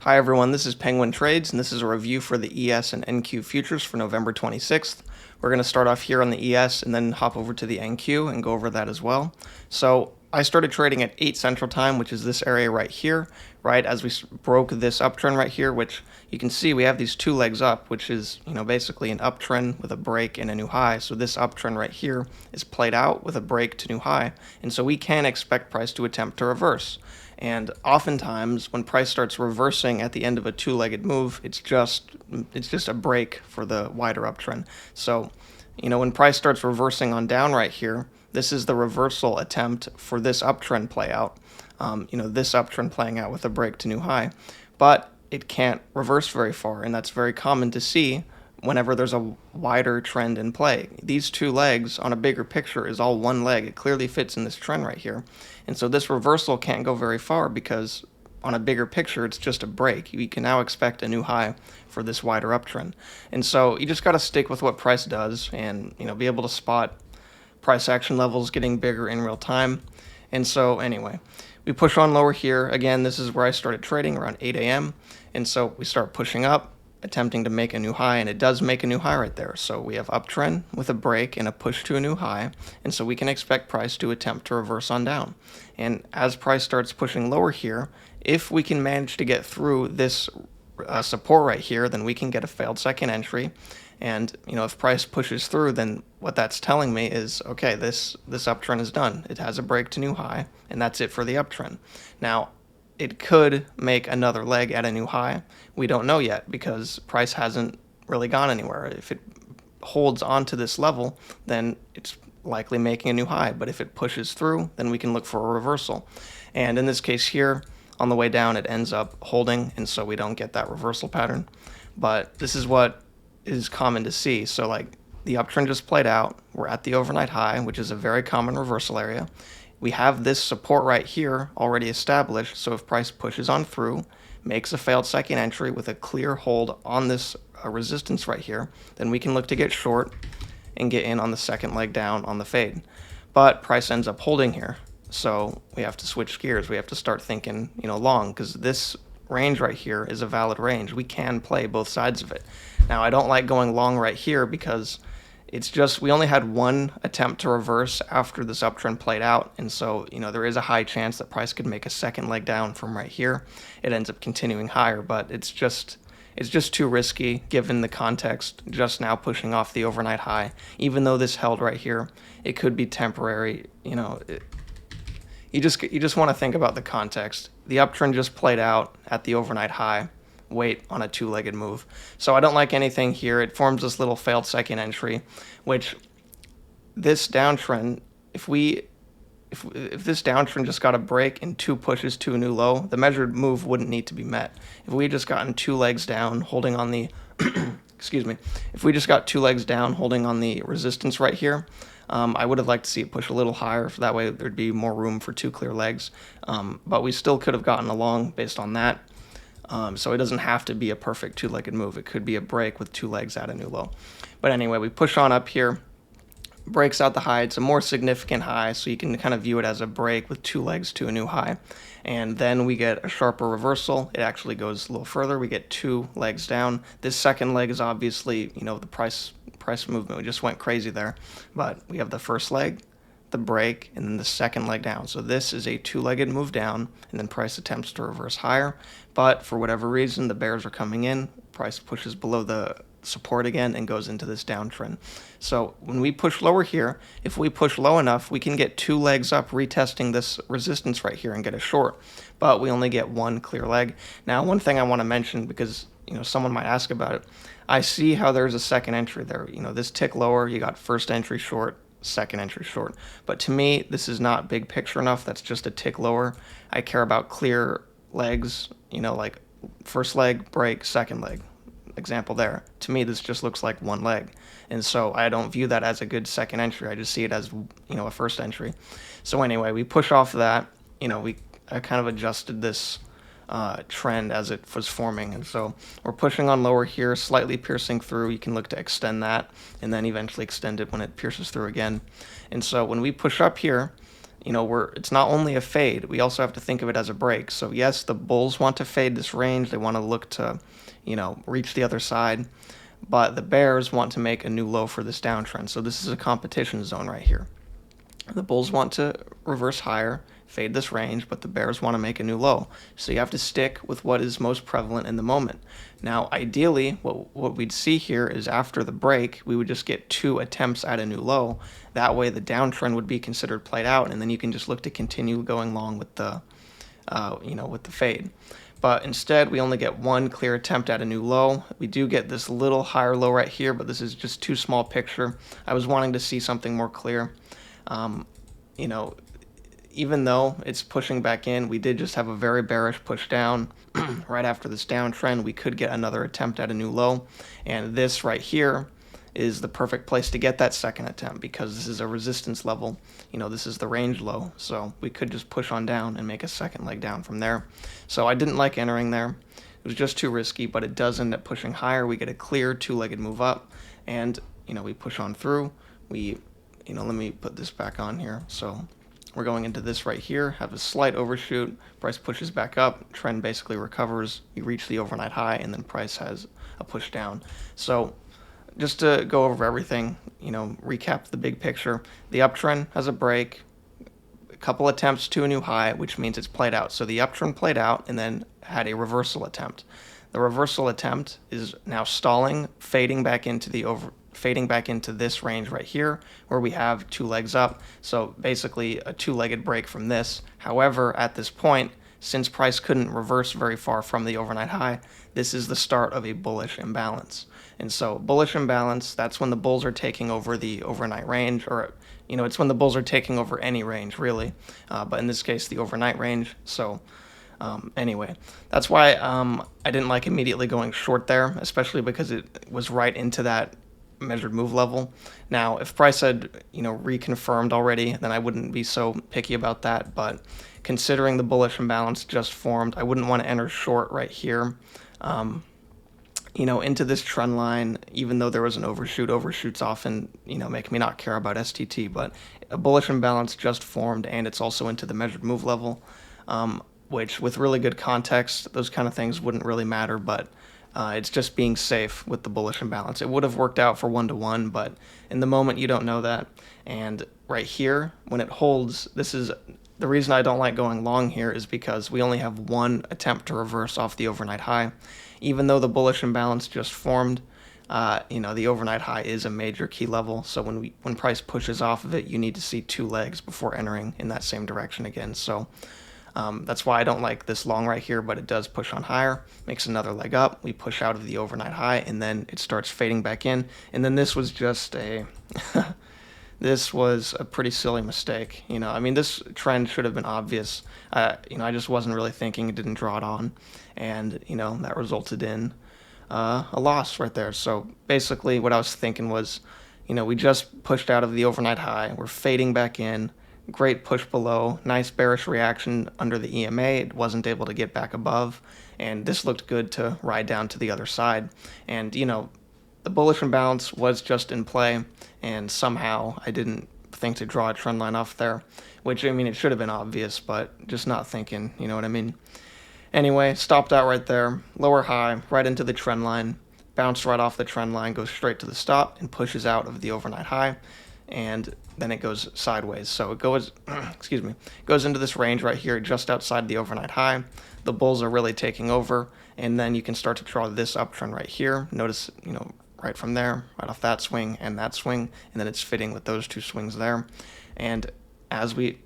Hi everyone, this is Penguin Trades, and this is a review for the ES and NQ futures for November 26th. We're going to start off here on the ES and then hop over to the NQ and go over that as well. So I started trading at 8 Central Time, which is this area right here, right as we broke this uptrend right here, which you can see we have these two legs up, which is, basically an uptrend with a break and a new high. So this uptrend right here is played out with a break to new high, and so we can expect price to attempt to reverse. And oftentimes, when price starts reversing at the end of a two-legged move, it's just a break for the wider uptrend. So, when price starts reversing on down right here, this is the reversal attempt for this uptrend play out. This uptrend playing out with a break to new high, but it can't reverse very far, and that's very common to see whenever there's a wider trend in play. These two legs on a bigger picture is all one leg. It clearly fits in this trend right here. And so this reversal can't go very far because on a bigger picture, it's just a break. You can now expect a new high for this wider uptrend. And so you just got to stick with what price does and, be able to spot price action levels getting bigger in real time. And so anyway, we push on lower here. Again, this is where I started trading around 8 a.m. And so we start pushing up, attempting to make a new high, and it does make a new high right there. So we have uptrend with a break and a push to a new high, and so we can expect price to attempt to reverse on down. And as price starts pushing lower here, if we can manage to get through this support right here, then we can get a failed second entry. And if price pushes through, then what that's telling me is, okay, this uptrend is done. It has a break to new high, and that's it for the uptrend. Now, it could make another leg at a new high. We don't know yet because price hasn't really gone anywhere. If it holds onto this level, then it's likely making a new high. But if it pushes through, then we can look for a reversal. And in this case here, on the way down, it ends up holding, and so we don't get that reversal pattern. But this is what is common to see. So like the uptrend just played out. We're at the overnight high, which is a very common reversal area. We have this support right here already established, so if price pushes on through, makes a failed second entry with a clear hold on this resistance right here, then we can look to get short and get in on the second leg down on the fade. But price ends up holding here, so we have to switch gears. We have to start thinking, long, because this range right here is a valid range. We can play both sides of it. Now, I don't like going long right here because it's just we only had one attempt to reverse after this uptrend played out, and so there is a high chance that price could make a second leg down from right here. It ends up continuing higher, but it's just too risky given the context just now pushing off the overnight high. Even though this held right here, it could be temporary. You just want to think about the context. The uptrend just played out at the overnight high. Wait on a two-legged move. So I don't like anything here. It forms this little failed second entry, which this downtrend, if this downtrend just got a break and two pushes to a new low, the measured move wouldn't need to be met. If we had just gotten two legs down holding on the excuse me, if we just got two legs down holding on the resistance right here, I would have liked to see it push a little higher, so that way there'd be more room for two clear legs. But we still could have gotten along based on that. So it doesn't have to be a perfect two-legged move. It could be a break with two legs at a new low. But anyway, we push on up here, breaks out the high. It's a more significant high, so you can kind of view it as a break with two legs to a new high. And then we get a sharper reversal. It actually goes a little further. We get two legs down. This second leg is obviously, the price movement. We just went crazy there. But we have the first leg, the break, and then the second leg down. So this is a two-legged move down, and then price attempts to reverse higher. But for whatever reason, the bears are coming in. Price pushes below the support again and goes into this downtrend. So when we push lower here, if we push low enough, we can get two legs up retesting this resistance right here and get a short. But we only get one clear leg. Now, one thing I want to mention, because someone might ask about it, I see how there's a second entry there. This tick lower, you got first entry short, second entry short. But to me, this is not big picture enough. That's just a tick lower. I care about clear legs, like first leg, break, second leg. Example there. To me, this just looks like one leg. And so I don't view that as a good second entry. I just see it as, a first entry. So anyway, we push off of that. I kind of adjusted this trend as it was forming. And so we're pushing on lower here, slightly piercing through. You can look to extend that and then eventually extend it when it pierces through again. And so when we push up here, it's not only a fade, we also have to think of it as a break. So yes, the bulls want to fade this range. They want to look to, reach the other side, but the bears want to make a new low for this downtrend. So this is a competition zone right here. The bulls want to reverse higher, fade this range, but the bears want to make a new low. So you have to stick with what is most prevalent in the moment. Now, ideally, what we'd see here is after the break, we would just get 2 attempts at a new low. That way, the downtrend would be considered played out, and then you can just look to continue going long with the, with the fade. But instead, we only get 1 clear attempt at a new low. We do get this little higher low right here, but this is just too small picture. I was wanting to see something more clear. You know, even though it's pushing back in, we did just have a very bearish push down right after this downtrend. We could get another attempt at a new low, and this right here is the perfect place to get that second attempt because this is a resistance level. This is the range low, so we could just push on down and make a second leg down from there. So I didn't like entering there. It was just too risky, but it does end up pushing higher. We get a clear 2-legged move up, and we push on through. Let me put this back on here. So we're going into this right here, have a slight overshoot, price pushes back up, trend basically recovers, you reach the overnight high, and then price has a push down. So just to go over everything, recap the big picture, the uptrend has a break, a couple attempts to a new high, which means it's played out. So the uptrend played out and then had a reversal attempt. The reversal attempt is now stalling, fading back into this range right here where we have 2 legs up. So basically a 2-legged break from this. However, at this point, since price couldn't reverse very far from the overnight high, this is the start of a bullish imbalance. And so bullish imbalance, that's when the bulls are taking over the overnight range, or it's when the bulls are taking over any range really, but in this case the overnight range. So anyway, that's why I didn't like immediately going short there, especially because it was right into that measured move level. Now, if price had, reconfirmed already, then I wouldn't be so picky about that, but considering the bullish imbalance just formed, I wouldn't want to enter short right here, into this trend line, even though there was an overshoot. Overshoots often, make me not care about STT, but a bullish imbalance just formed, and it's also into the measured move level, which with really good context, those kind of things wouldn't really matter, but it's just being safe with the bullish imbalance. It would have worked out for 1-to-1, but in the moment you don't know that. And right here, when it holds, this is the reason I don't like going long here is because we only have 1 attempt to reverse off the overnight high. Even though the bullish imbalance just formed, the overnight high is a major key level. So when price pushes off of it, you need to see 2 legs before entering in that same direction again. So that's why I don't like this long right here, but it does push on higher, makes another leg up. We push out of the overnight high, and then it starts fading back in. And then this was just this was a pretty silly mistake. This trend should have been obvious. I just wasn't really thinking, it didn't draw it on. And, that resulted in a loss right there. So basically what I was thinking was, we just pushed out of the overnight high. We're fading back in. Great push below, nice bearish reaction under the EMA. It wasn't able to get back above, and this looked good to ride down to the other side. And, the bullish imbalance was just in play, and somehow I didn't think to draw a trend line off there, which, it should have been obvious, but just not thinking, you know what I mean? Anyway, stopped out right there, lower high, right into the trend line, bounced right off the trend line, goes straight to the stop, and pushes out of the overnight high. And then it goes sideways. So it goes, goes into this range right here, just outside the overnight high. The bulls are really taking over, and then you can start to draw this uptrend right here. Notice, right from there, right off that swing and that swing, and then it's fitting with those 2 swings there. And as we,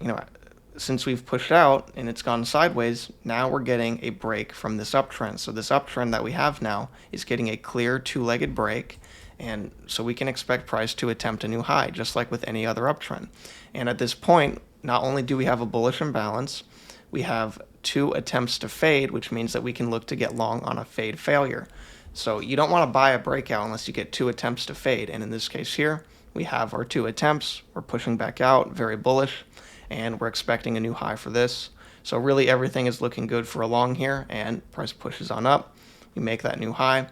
since we've pushed out and it's gone sideways, now we're getting a break from this uptrend. So this uptrend that we have now is getting a clear 2-legged break. And so we can expect price to attempt a new high, just like with any other uptrend. And at this point, not only do we have a bullish imbalance, we have 2 attempts to fade, which means that we can look to get long on a fade failure. So you don't want to buy a breakout unless you get 2 attempts to fade. And in this case here, we have our 2 attempts. We're pushing back out, very bullish, and we're expecting a new high for this. So really everything is looking good for a long here, and price pushes on up. We make that new high.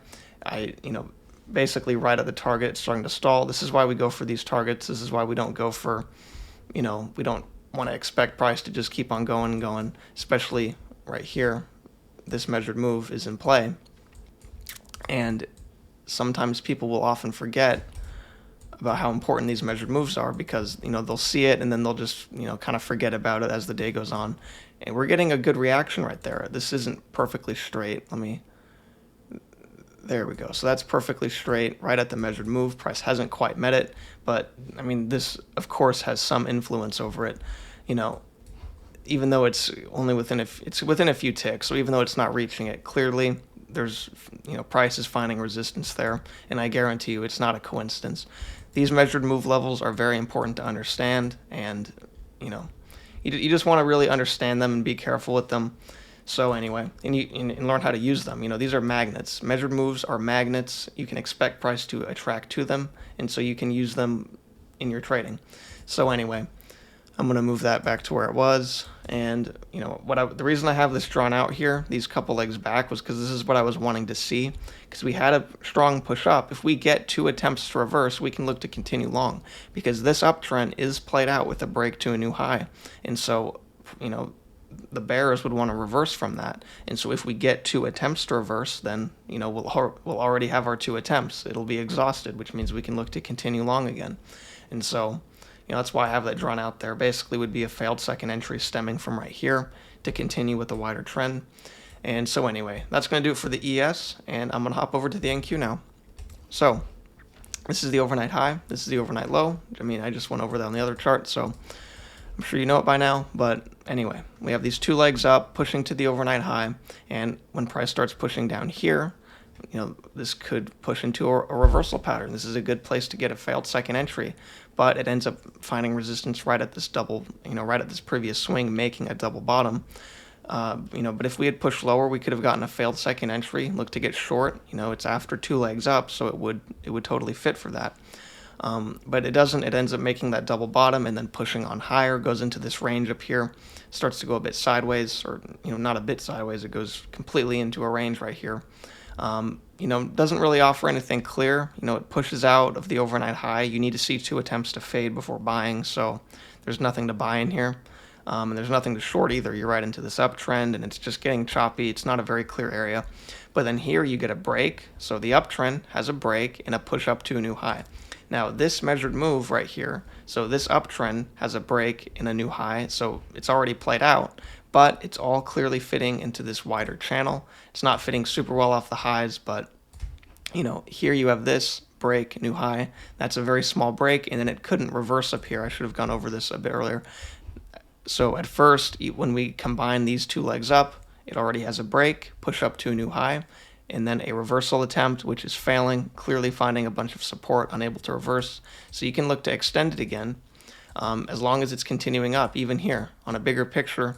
Basically right at the target, it's starting to stall. This is why we go for these targets. This is why we don't go for, we don't want to expect price to just keep on going and going, especially right here. This measured move is in play. And sometimes people will often forget about how important these measured moves are because, they'll see it and then they'll just, kind of forget about it as the day goes on. And we're getting a good reaction right there. This isn't perfectly straight. There we go. So that's perfectly straight, right at the measured move. Price hasn't quite met it, but this of course has some influence over it. Even though it's only within a few ticks, so even though it's not reaching it clearly, there's price is finding resistance there, and I guarantee you it's not a coincidence. These measured move levels are very important to understand, and you just want to really understand them and be careful with them. So anyway, and learn how to use them. These are magnets. Measured moves are magnets. You can expect price to attract to them, and so you can use them in your trading. So anyway, I'm going to move that back to where it was. And the reason I have this drawn out here, these couple legs back, was because this is what I was wanting to see. Because we had a strong push up. If we get 2 attempts to reverse, we can look to continue long. Because this uptrend is played out with a break to a new high. And so, the bears would want to reverse from that. And so if we get 2 attempts to reverse, then, we'll already have our 2 attempts. It'll be exhausted, which means we can look to continue long again. And so, that's why I have that drawn out there. Basically would be a failed second entry stemming from right here to continue with a wider trend. And so anyway, that's going to do it for the ES, and I'm going to hop over to the NQ now. So this is the overnight high. This is the overnight low. I just went over that on the other chart, so I'm sure you know it by now. But anyway, we have these 2 legs up pushing to the overnight high, and when price starts pushing down here, this could push into a reversal pattern. This is a good place to get a failed second entry, but it ends up finding resistance right at this double, right at this previous swing, making a double bottom. But if we had pushed lower, we could have gotten a failed second entry, look to get short. It's after 2 legs up, so it would totally fit for that. But it doesn't. It ends up making that double bottom and then pushing on higher, goes into this range up here, starts to go a bit sideways, or not a bit sideways, it goes completely into a range right here. Doesn't really offer anything clear. It pushes out of the overnight high. You need to see 2 attempts to fade before buying, so there's nothing to buy in here. And there's nothing to short either. You're right into this uptrend, and it's just getting choppy. It's not a very clear area. But then here you get a break. So the uptrend has a break and a push up to a new high. Now, this measured move right here, so this uptrend has a break and a new high, so it's already played out, but it's all clearly fitting into this wider channel. It's not fitting super well off the highs, but, here you have this break, new high. That's a very small break, and then it couldn't reverse up here. I should have gone over this a bit earlier. So at first, when we combine these 2 legs up, it already has a break, push up to a new high, and then a reversal attempt, which is failing, clearly finding a bunch of support, unable to reverse. So you can look to extend it again, as long as it's continuing up, even here. On a bigger picture,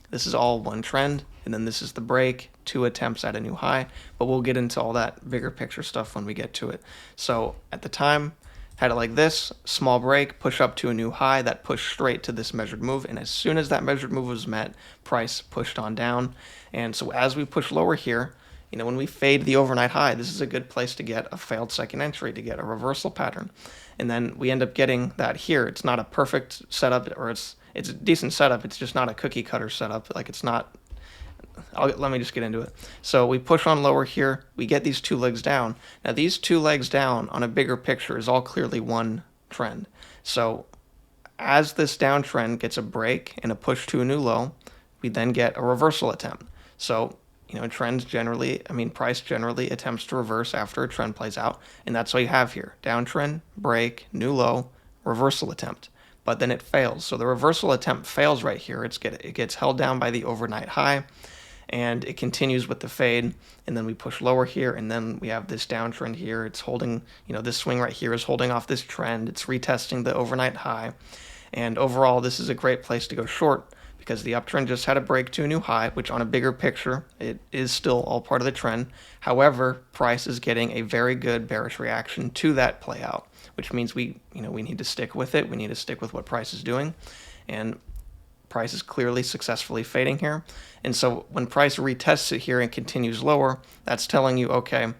this is all one trend, and then this is the break, 2 attempts at a new high, but we'll get into all that bigger picture stuff when we get to it. So at the time, had it like this, small break, push up to a new high, that pushed straight to this measured move, and as soon as that measured move was met, price pushed on down. And so as we push lower here, when we fade the overnight high, this is a good place to get a failed second entry, to get a reversal pattern. And then we end up getting that here. It's not a perfect setup, or it's a decent setup. It's just not a cookie cutter setup. Like, it's not. Let me just get into it. So we push on lower here. We get these 2 legs down. Now, these 2 legs down on a bigger picture is all clearly one trend. So as this downtrend gets a break and a push to a new low, we then get a reversal attempt. So trends generally, price generally attempts to reverse after a trend plays out, and that's what you have here. Downtrend, break, new low, reversal attempt. But then it fails. So the reversal attempt fails right here. It gets held down by the overnight high, and it continues with the fade, and then we push lower here, and then we have this downtrend here. It's holding, this swing right here is holding off this trend. It's retesting the overnight high, and overall, this is a great place to go short, because the uptrend just had a break to a new high, which on a bigger picture, it is still all part of the trend. However, price is getting a very good bearish reaction to that play out, which means we need to stick with it. We need to stick with what price is doing, and price is clearly successfully fading here. And so when price retests it here and continues lower, that's telling you, okay,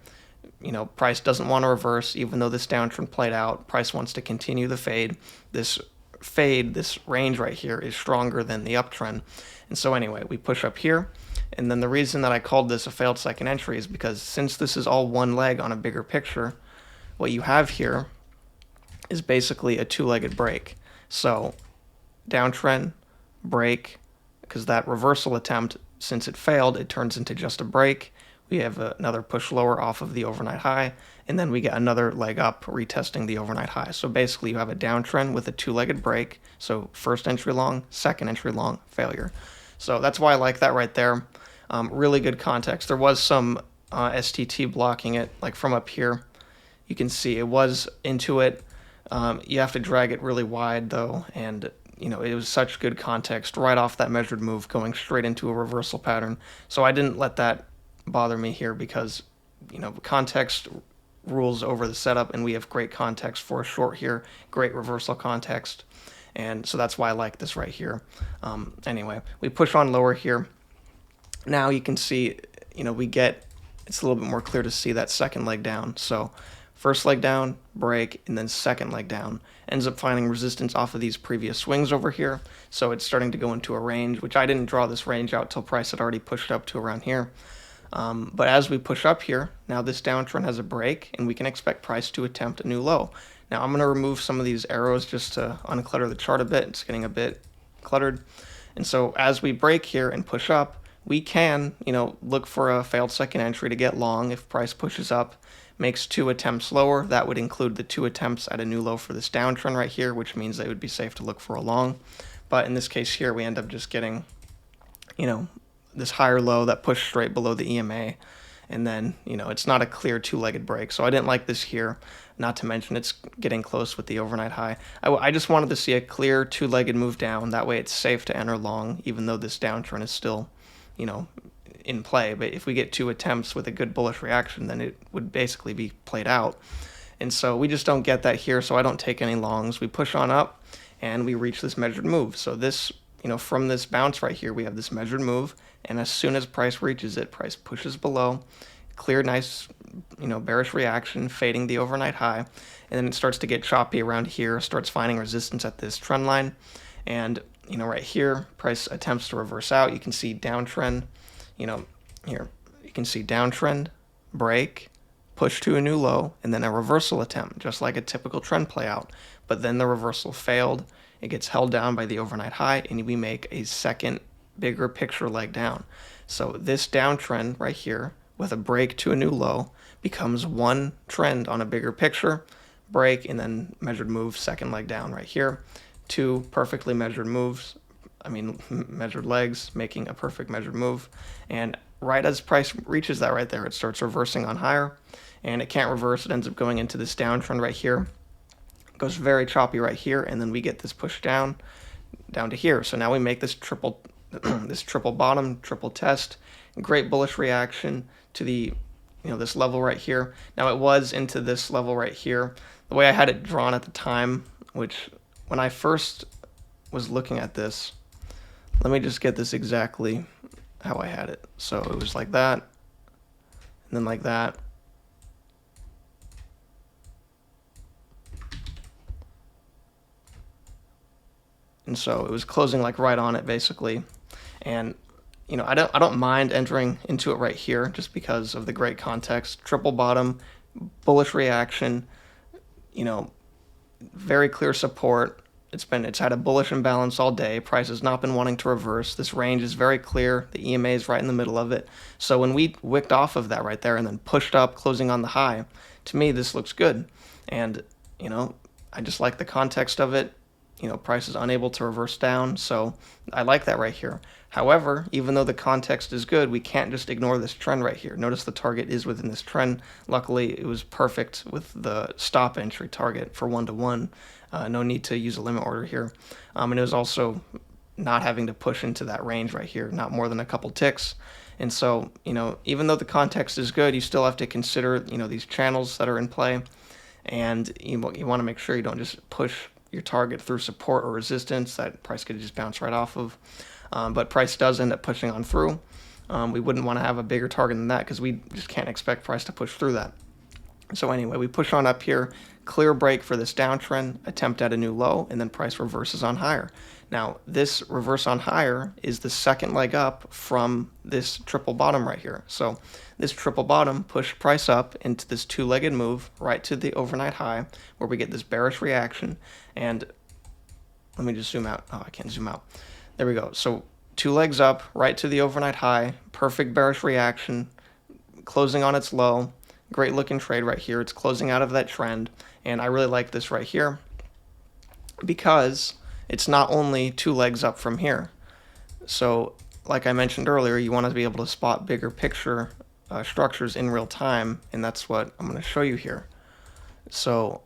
price doesn't want to reverse, even though this downtrend played out. Price wants to continue the fade. This fade, this range right here, is stronger than the uptrend. And so anyway, we push up here. And then the reason that I called this a failed second entry is because since this is all one leg on a bigger picture, what you have here is basically a two-legged break. So downtrend, break, because that reversal attempt, since it failed, it turns into just a break. We have another push lower off of the overnight high, and then we get another leg up retesting the overnight high. So basically you have a downtrend with a two-legged break. So first entry long, second entry long, failure. So that's why I like that right there. Really good context. There was some STT blocking it, like from up here. You can see it was into it. You have to drag it really wide though, and it was such good context right off that measured move going straight into a reversal pattern. So I didn't let that bother me here because, context rules over the setup, and we have great context for a short here, great reversal context. And so that's why I like this right here. Anyway, we push on lower here. Now you can see, it's a little bit more clear to see that second leg down. So first leg down, break, and then second leg down. Ends up finding resistance off of these previous swings over here. So it's starting to go into a range, which I didn't draw this range out till price had already pushed up to around here. But as we push up here, now this downtrend has a break, and we can expect price to attempt a new low. Now I'm going to remove some of these arrows just to unclutter the chart a bit. It's getting a bit cluttered. And so as we break here and push up, we can, look for a failed second entry to get long if price pushes up, makes two attempts lower. That would include the two attempts at a new low for this downtrend right here, which means that it would be safe to look for a long. But in this case here, we end up just getting, this higher low that pushed straight below the EMA. And then, it's not a clear two-legged break. So I didn't like this here, not to mention it's getting close with the overnight high. I just wanted to see a clear two-legged move down. That way it's safe to enter long, even though this downtrend is still, in play. But if we get two attempts with a good bullish reaction, then it would basically be played out. And so we just don't get that here, so I don't take any longs. We push on up, and we reach this measured move. So this, from this bounce right here, we have this measured move, and as soon as price reaches it, price pushes below, clear, nice, bearish reaction, fading the overnight high, and then it starts to get choppy around here, starts finding resistance at this trend line, and right here, price attempts to reverse out. You can see downtrend, here, you can see downtrend, break, push to a new low, and then a reversal attempt, just like a typical trend play out. But then the reversal failed. It gets held down by the overnight high, and we make a second bigger picture leg down. So this downtrend right here, with a break to a new low, becomes one trend on a bigger picture, break, and then measured move, second leg down right here. Two perfectly measured moves, measured legs, making a perfect measured move. And right as price reaches that right there, it starts reversing on higher, and it can't reverse. It ends up going into this downtrend right here. It goes very choppy right here, and then we get this push down to here. So now we make this triple bottom, triple test, great bullish reaction to the, this level right here. Now it was into this level right here. The way I had it drawn at the time, which when I first was looking at this, let me just get this exactly how I had it. So it was like that, and then like that. And so it was closing like right on it basically. And I don't mind entering into it right here just because of the great context. Triple bottom, bullish reaction, very clear support. It's had a bullish imbalance all day. Price has not been wanting to reverse. This range is very clear. The EMA is right in the middle of it. So when we wicked off of that right there and then pushed up, closing on the high, to me this looks good. And I just like the context of it. Price is unable to reverse down, so I like that right here. However, even though the context is good, we can't just ignore this trend right here. Notice the target is within this trend. Luckily, it was perfect with the stop entry target for 1-to-1. No need to use a limit order here. And it was also not having to push into that range right here, not more than a couple ticks. And so, even though the context is good, you still have to consider, these channels that are in play. And you want to make sure you don't just push your target through support or resistance that price could just bounce right off of. But price does end up pushing on through. We wouldn't want to have a bigger target than that because we just can't expect price to push through that. So anyway, we push on up here, clear break for this downtrend, attempt at a new low, and then price reverses on higher. Now, this reverse on higher is the second leg up from this triple bottom right here. So this triple bottom pushed price up into this two-legged move right to the overnight high, where we get this bearish reaction. And let me just zoom out. Oh, I can't zoom out. There we go. So two legs up right to the overnight high, perfect bearish reaction, closing on its low. Great looking trade right here. It's closing out of that trend, and I really like this right here because it's not only two legs up from here. So like I mentioned earlier, you want to be able to spot bigger picture structures in real time, and that's what I'm going to show you here. So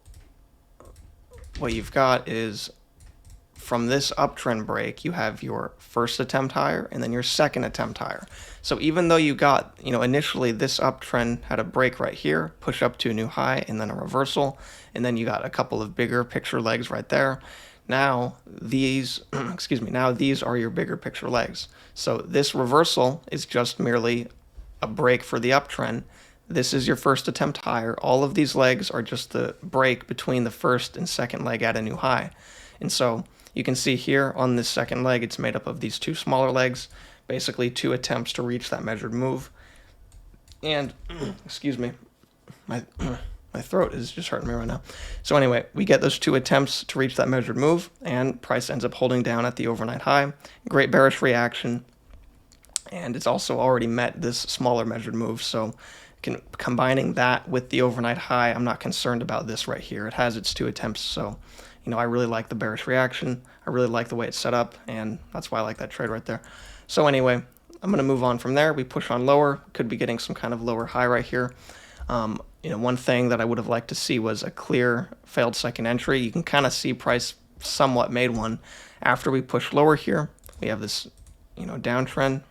what you've got is, from this uptrend break, you have your first attempt higher and then your second attempt higher. So even though you got, initially this uptrend had a break right here, push up to a new high and then a reversal, and then you got a couple of bigger picture legs right there. Now these, now these are your bigger picture legs. So this reversal is just merely a break for the uptrend. This is your first attempt higher. All of these legs are just the break between the first and second leg at a new high. And so you can see here on this second leg, it's made up of these two smaller legs, basically two attempts to reach that measured move. And, excuse me, my throat is just hurting me right now. So anyway, we get those two attempts to reach that measured move, and price ends up holding down at the overnight high. Great bearish reaction, and it's also already met this smaller measured move. So combining that with the overnight high, I'm not concerned about this right here. It has its two attempts, so I really like the bearish reaction. I really like the way it's set up, and that's why I like that trade right there. So anyway, I'm going to move on from there. We push on lower. Could be getting some kind of lower high right here. One thing that I would have liked to see was a clear failed second entry. You can kind of see price somewhat made one. After we push lower here, we have this, downtrend, and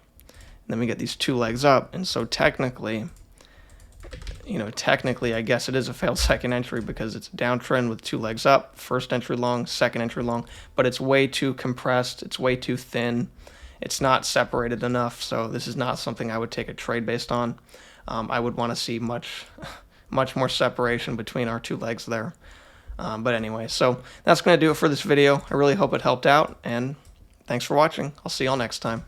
then we get these two legs up, and so technically, I guess it is a failed second entry because it's a downtrend with two legs up, first entry long, second entry long, but it's way too compressed, it's way too thin, it's not separated enough, so this is not something I would take a trade based on. I would want to see much more separation between our two legs there. But anyway, so that's going to do it for this video. I really hope it helped out, and thanks for watching. I'll see y'all next time.